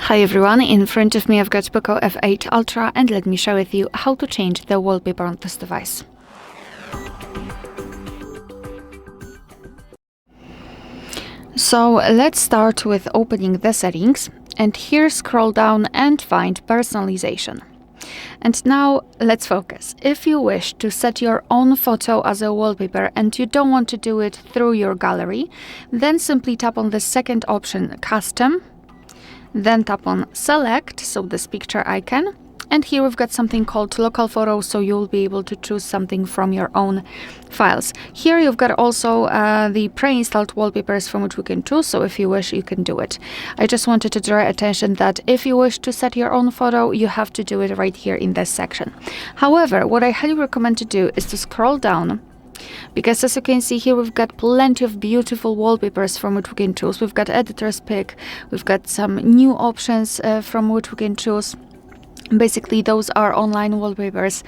Hi everyone, in front of me I've got POCO F8 Ultra and let me share with you how to change the wallpaper on this device. So let's start with opening the settings and here scroll down and find Personalization. And now let's focus. If you wish to set your own photo as a wallpaper and you don't want to do it through your gallery, then simply tap on the second option, Custom. Then tap on Select, so this picture icon. And here we've got something called Local Photo, so you'll be able to choose something from your own files. Here you've got also the pre-installed wallpapers from which we can choose, so if you wish, you can do it. I just wanted to draw attention that if you wish to set your own photo, you have to do it right here in this section. However, what I highly recommend to do is to scroll down, because as you can see here, we've got plenty of beautiful wallpapers from which we can choose. We've got editor's pick, we've got some new options from which we can choose. Basically, those are online wallpapers,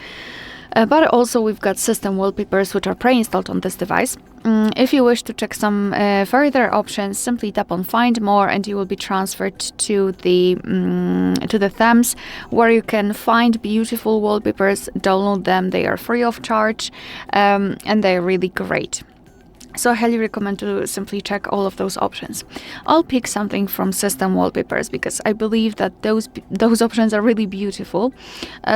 but also we've got system wallpapers which are pre-installed on this device. If you wish to check some further options, simply tap on Find More and you will be transferred to the themes where you can find beautiful wallpapers, download them. They are free of charge and they're really great. So I highly recommend to simply check all of those options. I'll pick something from system wallpapers because I believe that those options are really beautiful.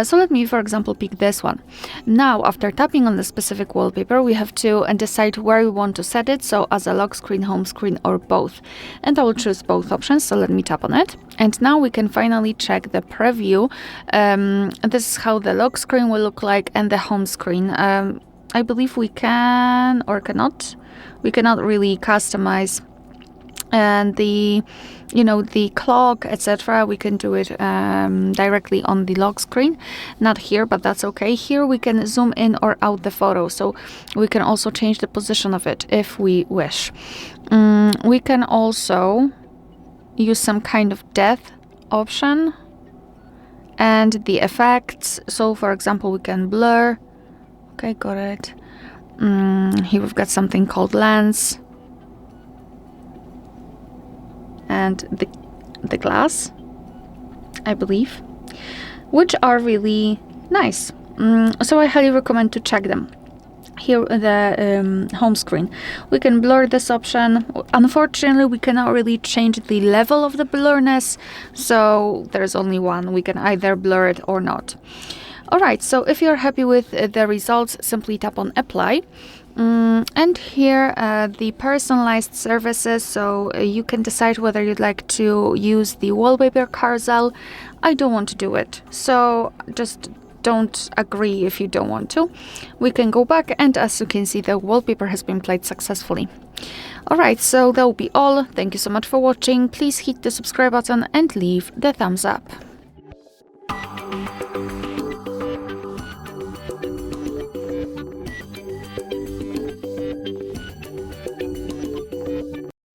So let me, for example, pick this one. Now, after tapping on the specific wallpaper, we have to decide where we want to set it, so as a lock screen, home screen, or both. And I will choose both options, so let me tap on it. And now we can finally check the preview. This is how the lock screen will look like and the home screen. I believe we can or cannot. We cannot really customize and the clock, etc. We can do it directly on the lock screen, not here, but that's okay. Here we can zoom in or out the photo, so we can also change the position of it if we wish. We can also use some kind of depth option and the effects. So for example, we can blur. Okay, got it. Here we've got something called lens and the glass, I believe, which are really nice. So I highly recommend to check them. Here the home screen, we can blur this option. Unfortunately, we cannot really change the level of the blurriness, so there's only one. We can either blur it or not. Alright, so if you're happy with the results, simply tap on Apply. And here the personalized services, so you can decide whether you'd like to use the wallpaper carousel. I don't want to do it, so just don't agree if you don't want to. We can go back and as you can see, the wallpaper has been played successfully. Alright, so that will be all. Thank you so much for watching. Please hit the subscribe button and leave the thumbs up.